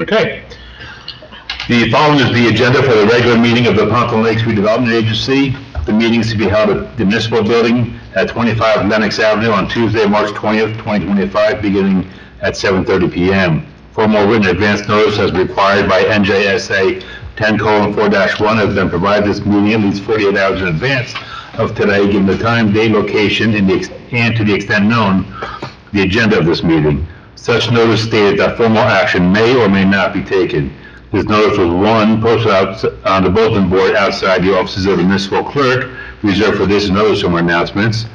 Okay. The following is the agenda for the regular meeting of the Pompton Lakes Redevelopment Agency. The meeting is to be held at the Municipal Building at 25 Lenox Avenue on Tuesday, March 20th, 2025, beginning at 7:30 p.m. Formal written advance notice as required by NJSA 10:4-1 has been provided this meeting at least 48 hours in advance of today, given the time, day, location, and to the extent known, the agenda of this meeting. Such notice stated that formal action may or may not be taken. This notice was, 1, posted out on the bulletin board outside the offices of the municipal clerk, reserved for this and other summer announcements.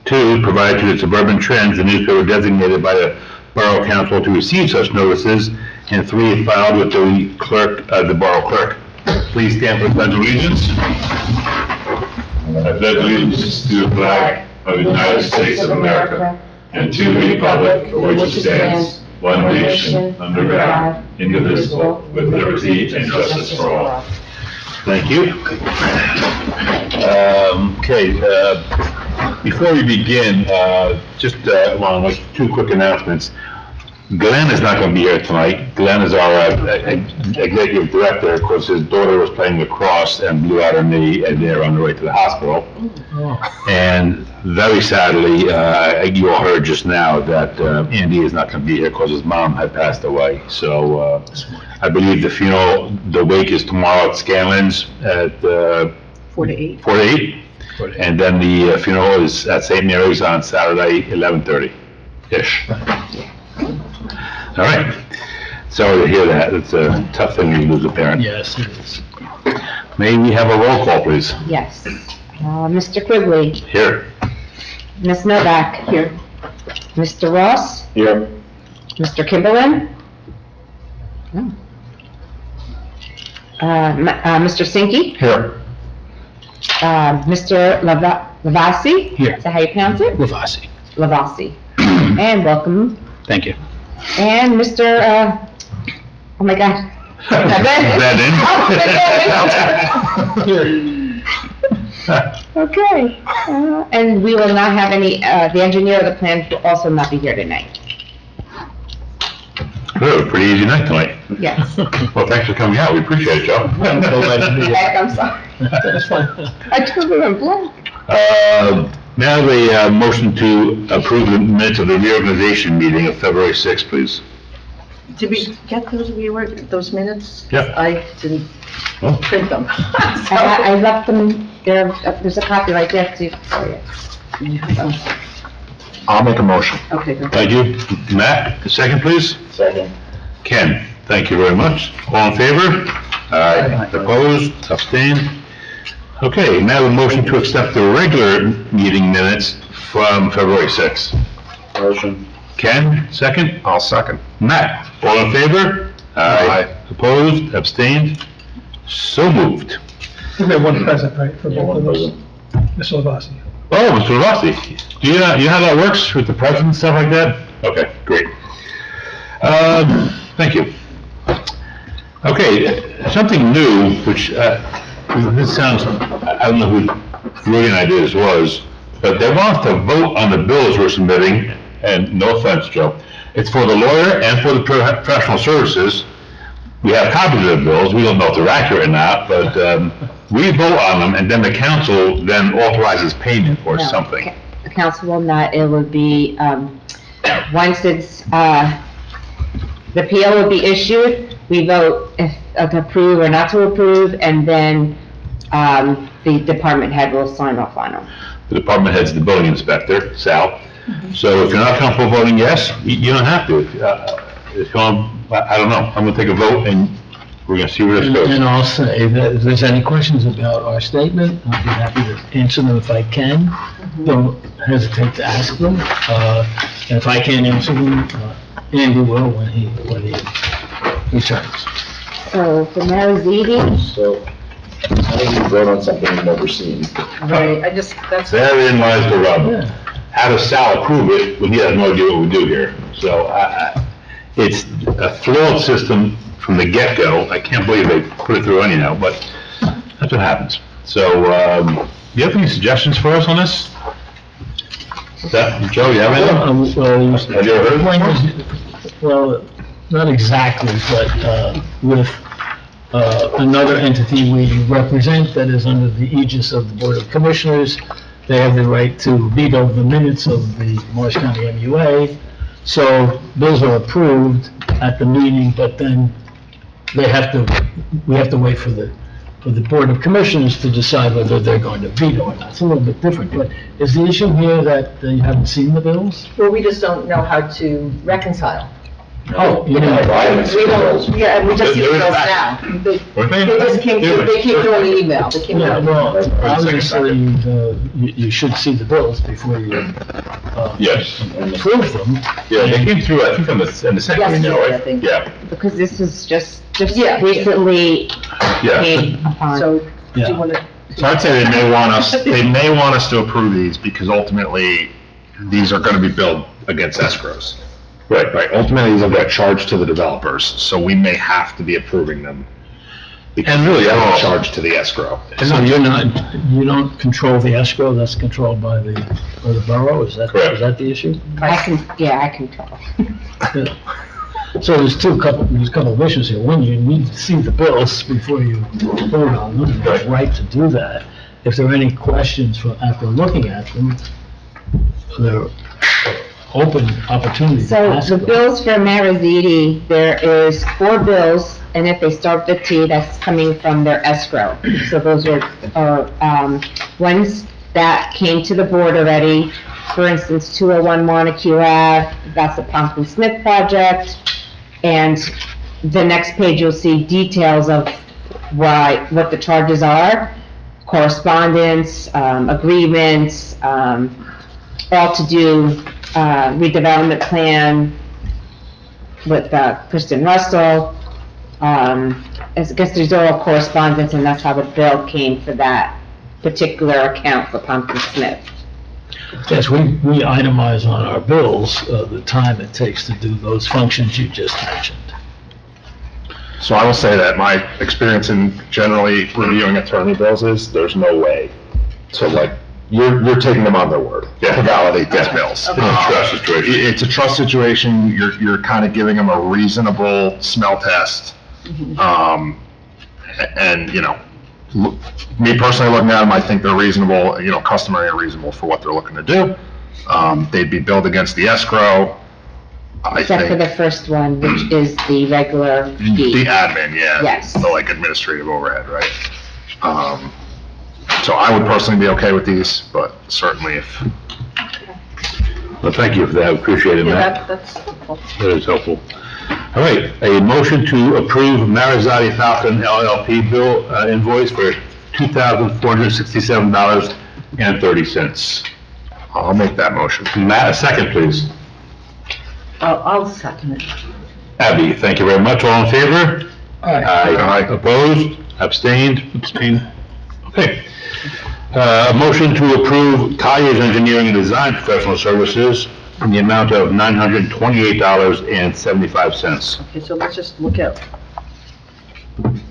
2, provided to the Suburban Trends, the newspaper designated by the Borough Council to receive such notices. And 3, filed with the clerk, the Borough Clerk. Please stand for the Pledge of Allegiance. I pledge allegiance to the flag of the United States of America and to the republic for which it stands, one nation, under God, indivisible, with liberty and justice for all. Thank you. Before we begin, just two quick announcements. Glenn is not going to be here tonight. Glenn is our executive director. Of course, his daughter was playing lacrosse and blew out her knee, and they're on the way to the hospital. And very sadly, you all heard just now that Andy is not going to be here because his mom had passed away. So I believe the funeral, the wake is tomorrow at Scanlon's at 4 to 8. And then the funeral is at St. Mary's on Saturday, 11:30-ish. All right. Sorry to hear that. It's a tough thing when you lose a parent. Yes, it is. May we have a roll call, please? Yes. Mr. Quigley. Here. Ms. Novak. Here. Mr. Ross. Here. Mr. Kimberlin. Oh. Mr. Sinky. Here. Mr. Lavasi. Here. Is that how you pronounce it? Lavasi. Lavasi. And welcome. Thank you. And Mr. Oh my God. Okay. And we will not have any, the engineer of the plan will also not be here tonight. Good, pretty easy night tonight. Yes. Well, thanks for coming out. We appreciate it, Joe. I'm sorry. That's fine. I totally went blank. Now the motion to approve the minutes of the reorganization meeting of February 6th, please. Did we get those minutes? Yeah. I didn't Oh. print them. I left them there. There's a copy right there too. I'll make a motion. Okay, good. Thank you. Matt, a second, please. Second. Ken, thank you very much. All in favor? Aye. Opposed? Abstained? Okay, now the motion to accept the regular meeting minutes from February 6th. Motion. Ken, second? I'll second. Matt, all in favor? Aye. Opposed? Abstained? So moved. We have one present, right, for Yeah, both one of those? present. Mr. Lavasi. Oh, Mr. Rossi, do you know how that works with the president and stuff like that? Okay, great. Thank you. Okay, something new, which, this sounds, I don't know who the idea this was, but they want us to vote on the bills we're submitting, and no offense, Joe, it's for the lawyer and for the professional services. We have copies of the bills, we don't know if they're accurate or not, but we vote on them, and then the council then authorizes payment or No, something. The council will not, it will be, once it's, the PO will be issued, we vote if to approve or not to approve, and then, the department head will sign off on them. The department head's the building inspector, Sal. So if you're not comfortable voting yes, you don't have to. If you want, I don't know, I'm gonna take a vote and we're gonna see where this goes. And I'll say that if there's any questions about our statement, I'll be happy to answer them if I can. Don't hesitate to ask them. And if I can't answer them, Andy will when he returns. So for Marizidi, So, how do you vote on something you've never seen? Right, that's. Therein lies the rub. Yeah. How does Sal approve it when he has no idea what we do here? So it's a flawed system from the get-go. I can't believe they put it through anyhow, but that's what happens. So, do you have any suggestions for us on this? Joe, you have anything? Well, Have you ever heard of it? Well, not exactly, but with another entity we represent that is under the aegis of the Board of Commissioners. They have the right to veto the minutes of the Morris County MUA. So bills are approved at the meeting, but then we have to wait for the Board of Commissioners to decide whether they're going to veto or not. It's a little bit different, but is the issue here that you haven't seen the bills? Well, we just don't know how to reconcile. Oh, you know. We don't, yeah, and we just see the bills now. They just came through, they came through an email, they came Yeah, through. well, obviously, you should see the bills before you, Yes. approve them. Yeah, they came through, I think, in the second Yesterday, email, I right? think. Yeah, Because this was just Yeah. recently yeah. came upon. So, do Yeah. you want to? So I'd say they may want us to approve these because ultimately, these are gonna be billed against escrows. Right. Right, ultimately, these will get charged to the developers, so we may have to be approving them. Because And really, they're I don't- charged to the escrow. So you don't control the escrow, that's controlled by the borough, is that Correct. the issue? I can tell. Yeah. So there's a couple of issues here. One, you need to see the bills before you vote on them. You have the right to do that. If there are any questions after looking at them, there are open opportunities to So ask the them. bills for Mariziti, there is 4 bills, and if they start with T, that's coming from their escrow. So those are ones that came to the board already. For instance, 201 Montague Ave, that's the Pompton Smith project. And the next page, you'll see details of what the charges are, correspondence, agreements, all to do redevelopment plan with Kristen Russell. I guess there's all correspondence, and that's how the bill came for that particular account for Pompton Smith. Yes, we itemize on our bills, the time it takes to do those functions you just mentioned. So I will say that my experience in generally reviewing attorney bills is, there's no way. So like, you're taking them on their word to validate these bills. It's a trust situation. It's a trust situation, you're kind of giving them a reasonable smell test. And, you know, me personally looking at them, I think they're reasonable, you know, customary and reasonable for what they're looking to do. They'd be billed against the escrow. I Except for think the first one, which is the regular the fee. admin, yeah. Yes. The like administrative overhead, right? So I would personally be okay with these, but certainly if, Well, thank you for that, appreciate it, Yeah, Matt. that's helpful. That is helpful. All right, a motion to approve Marizati Falcon LLP bill invoice for $2,467.30. I'll make that motion. Matt, a second, please. I'll second it. Abby, thank you very much. All in favor? Aye. Opposed? Abstained? Abstained. Okay. A motion to approve Colliers Engineering and Design Professional Services in the amount of $928.75. Okay, so let's just look at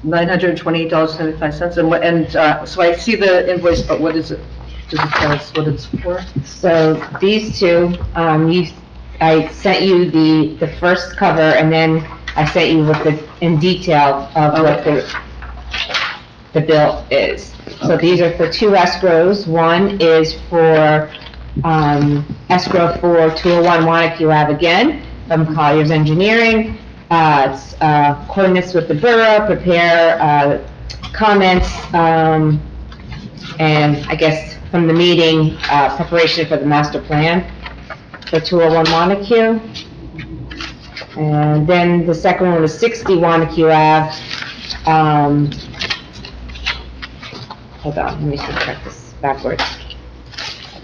$928.75, and so I see the invoice, but what is it? Does it tell us what it's for? So these two, I sent you the first cover, and then I sent you with in detail of what the bill is. So these are for 2 escrows. One is for escrow for 201 Montague Ave again, from Colliers Engineering. It's coordinates with the borough, prepare comments, and I guess from the meeting, preparation for the master plan for 201 Montague. And then the second one was 60 Montague Ave. Hold on, let me see, check this backwards.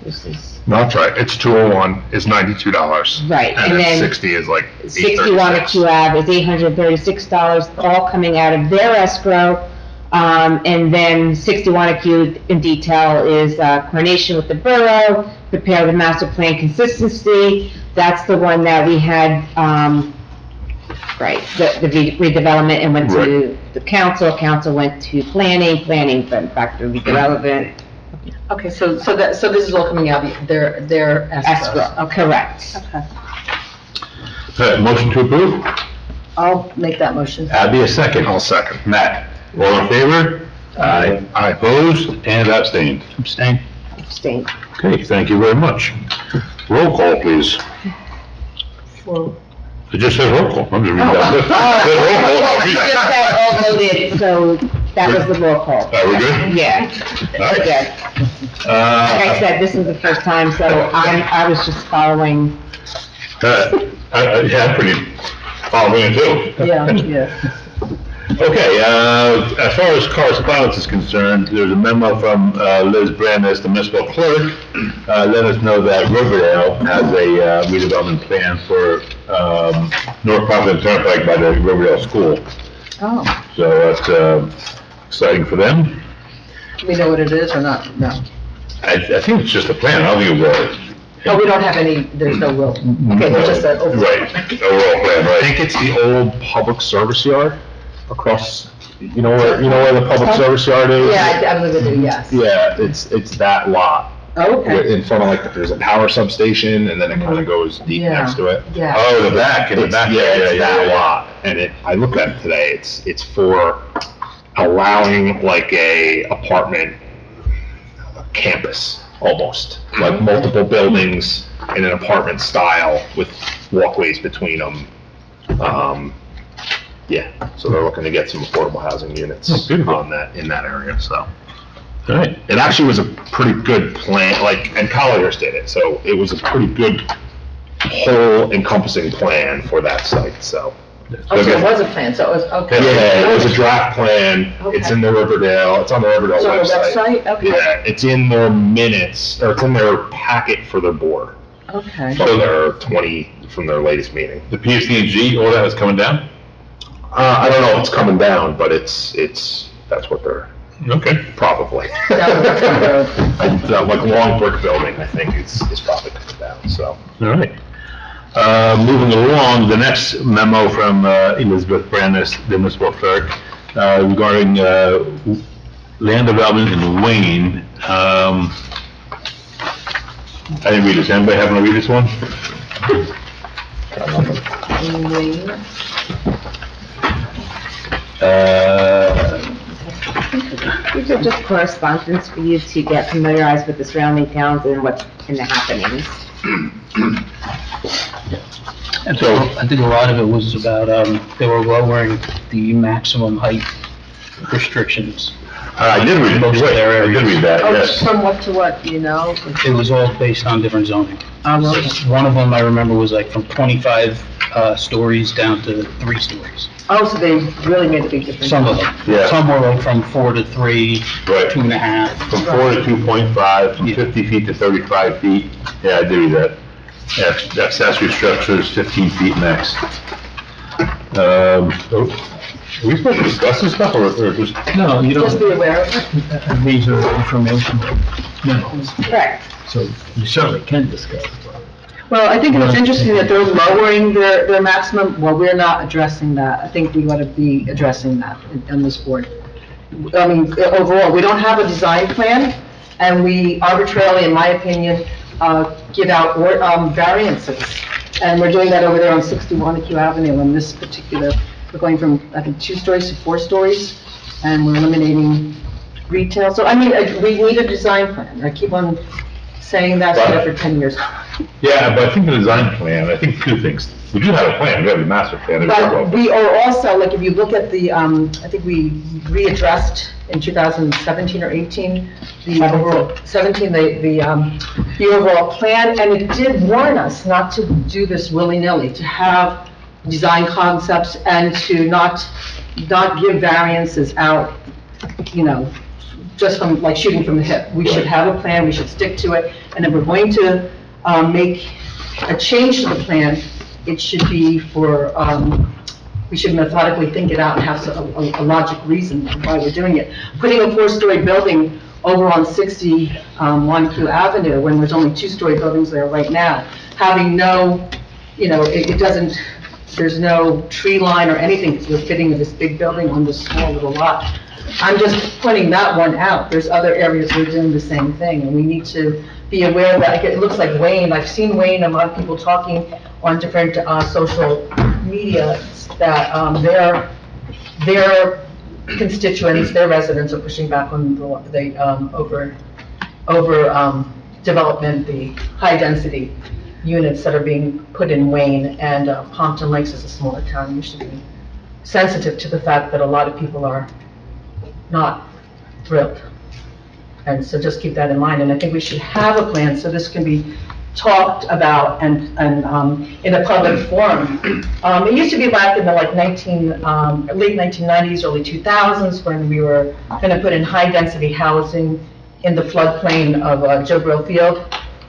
This is, No, that's right, it's 201 is $92. Right, And and then then 60 is like 60 $836. Montague Ave is $836, all coming out of their escrow. And then 60 Montague in detail is coordination with the borough, prepare the master plan consistency. That's the one that we had, right, the redevelopment, and went to the council went to planning went back to redevelopment. Okay, so this is all coming out of their escrow. Escrow, correct. Okay. Motion to approve? I'll make that motion. Abby, a second. I'll second. Matt, all in favor? Aye. Opposed and abstained. Abstain. Abstain. Okay, thank you very much. Roll call, please. It just says roll call. I'm just reading down this. It says roll Just call. said all voted, so that was the roll call. Are we good? Yeah. All right. Good. Like I said, this is the first time, so I was just following. Yeah, I'm pretty following it too. Yeah. Okay, as far as correspondence is concerned, there's a memo from Liz Brandis, the municipal clerk, letting us know that Riverdale has a redevelopment plan for North Pompton Turnpike by the Riverdale School. Oh, So that's exciting for them. do we know what it is or not? No. I think it's just a plan, I don't think it was. Oh, we don't have any, there's no will. Okay, there's just an overall. Right, overall plan, I right. think it's the old public service yard across, you know where the public service yard is? Yeah, I believe it is, yes. Yeah, it's that lot. Okay. In front of like, there's a power substation and then it kind of goes deep Yeah. next to it. Yeah. Oh, the back, in the It's, back. yeah, it's that yeah. lot. And I looked at it today, it's for allowing like a apartment campus, almost. Like multiple buildings in an apartment style with walkways between them. Yeah, so they're looking to get some affordable housing units Oh, beautiful. in that area, so. All right. It actually was a pretty good plan, like, and Colliers did it, so it was a pretty good whole encompassing plan for that site, so. Oh, so it was a plan, so it was, okay. Yeah, it was a draft plan, it's in the Riverdale, it's on the Riverdale So the website. website, okay, Yeah, it's in their minutes, or it's in their packet for their board, okay. from their latest meeting. The PSD&G, all that is coming down? I don't know if it's coming down, but that's what they're, Okay. probably. Down the road. Like long brick building, I think is probably coming down, so. All right. Moving along, the next memo from Elizabeth Brandis, the municipal clerk, regarding land development in Wayne. I didn't read this. Anybody happen to read this one? Wayne. These are just correspondence for you to get familiarized with the surrounding towns and what's in the happenings. And so I think a lot of it was about, they were lowering the maximum height restrictions. I did read it. Most of their I did read that, Oh, yes. from what to what, you know? It was all based on different zoning. Okay. One of them I remember was like from 25 stories down to 3 stories. Oh, so they really made a big difference. Some of them. Yeah. Some were like from 4 to 3, Right. 2.5. From 4 to 2.5, from 50 feet to 35 feet. Yeah, I did read that. Yeah, accessory structures, 15 feet max. Are we supposed to discuss this stuff or just? No, you Just be don't, aware of it. these are information memos, Correct. so you certainly can discuss. Well, I think it's interesting that they're lowering their maximum, well, we're not addressing that. I think we ought to be addressing that on this board. I mean, overall, we don't have a design plan, and we arbitrarily, in my opinion, give out variances. And we're doing that over there on 61 Q Avenue on this particular, we're going from, I think, 2 stories to 4 stories, and we're eliminating retail. So, I mean, we need a design plan. I keep on saying that for 10 years. Yeah, but I think the design plan, I think 2 things. We do have a plan, we have a master plan. But we are also, like, if you look at the, I think we readdressed in 2017 or 18, the overall, 17, the overall plan, and it did warn us not to do this willy-nilly, to have design concepts and to not give variances out, you know, just from, like, shooting from the hip. We should have a plan, we should stick to it, and if we're going to make a change to the plan, it should be for, we should methodically think it out and have a logic reason why we're doing it. Putting a 4-story building over on 61 Q Avenue, when there's only 2-story buildings there right now, having no, you know, it doesn't, there's no tree line or anything for fitting of this big building on this small little lot. I'm just pointing that one out. There's other areas we're doing the same thing, and we need to be aware of that. It looks like Wayne, I've seen Wayne, a lot of people talking on different social media that their constituents, their residents are pushing back on the development, the high-density units that are being put in Wayne, and Pompton Lakes is a smaller town. We should be sensitive to the fact that a lot of people are not thrilled. And so just keep that in mind, and I think we should have a plan so this can be talked about and in a public forum. It used to be back in the late 1990s, early 2000s, when we were gonna put in high-density housing in the floodplain of Joe Field.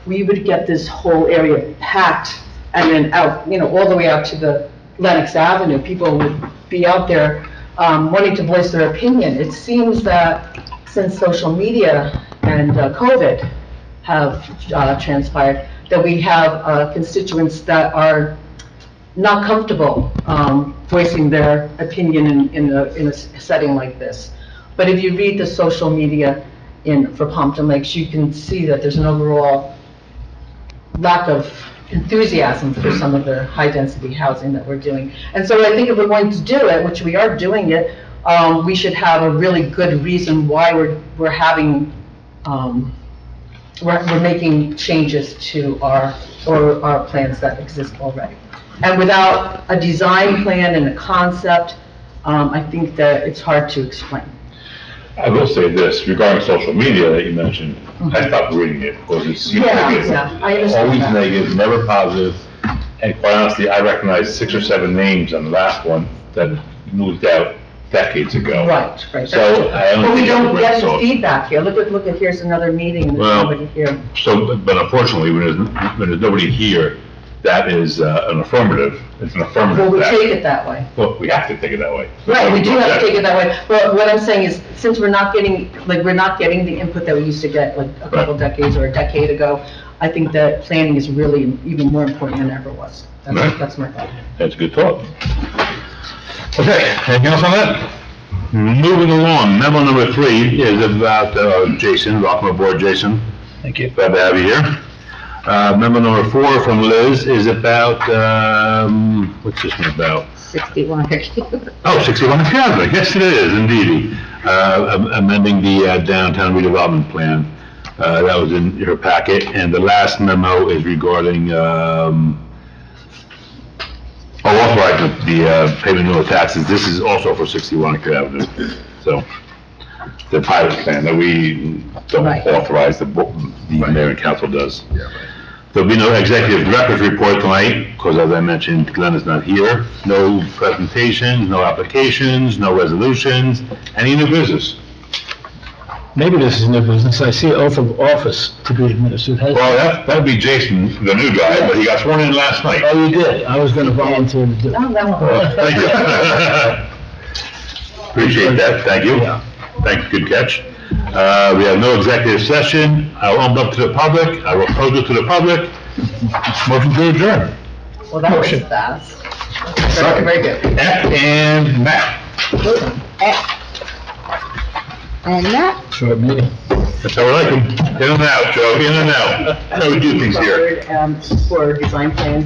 We would get this whole area packed and then out, all the way out to the Lenox Avenue. People would be out there wanting to voice their opinion. It seems that since social media and COVID have transpired, that we have constituents that are not comfortable voicing their opinion in a setting like this. But if you read the social media for Pompton Lakes, you can see that there's an overall lack of enthusiasm for some of the high-density housing that we're doing. And so I think if we're going to do it, which we are doing it, we should have a really good reason why we're having, we're making changes to our plans that exist already. And without a design plan and a concept, I think that it's hard to explain. I will say this, regarding social media that you mentioned, I stopped reading it, because it seems like it's I understand always that. negative, never positive, and quite honestly, I recognize 6 or 7 names on the last one that moved out decades ago. Right. So I don't But we think don't it's get the social. feedback here. Look at, here's another meeting, and there's Well, nobody here. So, but unfortunately, when there's nobody here, that is an affirmative, it's an Well, affirmative we action. take it that way. Well, we have to take it that way. Right, we do have to take it that way. But what I'm saying is, since we're not getting the input that we used to get like a couple decades or a decade ago, I think that planning is really even more important than it ever was. Right. That's my thought. That's a good thought. Okay, anything else on that? Moving along, memo number 3 is about Jason, welcome aboard, Jason. Thank you. Glad to have you here. Memo number 4 from Liz is about, what's this one about? 61. Oh, 61 Academy, yes it is, indeed. Amending the downtown redevelopment plan. That was in your packet, and the last memo is regarding, authorizing the payment of taxes. This is also for 61 Avenue. So, the pilot plan that we don't Right. authorize, the mayor and council does. There'll be no executive director's report tonight, because as I mentioned, Glenn is not here. No presentations, no applications, no resolutions, any new business. Maybe this is new business. I see oath of office to be administered. Well, that'd be Jason, the new guy, but he got sworn in last night. Oh, you did? I was gonna volunteer to do it. Oh, that one. Thank you. Appreciate that, thank you. Yeah. Thanks, good catch. We have no executive session. I'll open up to the public. I will close it to the public. Motion to adjourn. Well, that was Motion. fast. Very good. F and Matt. And that Short meeting. That's how we like them. In and out, Joe, in and out. That's how we do things here. For design plans.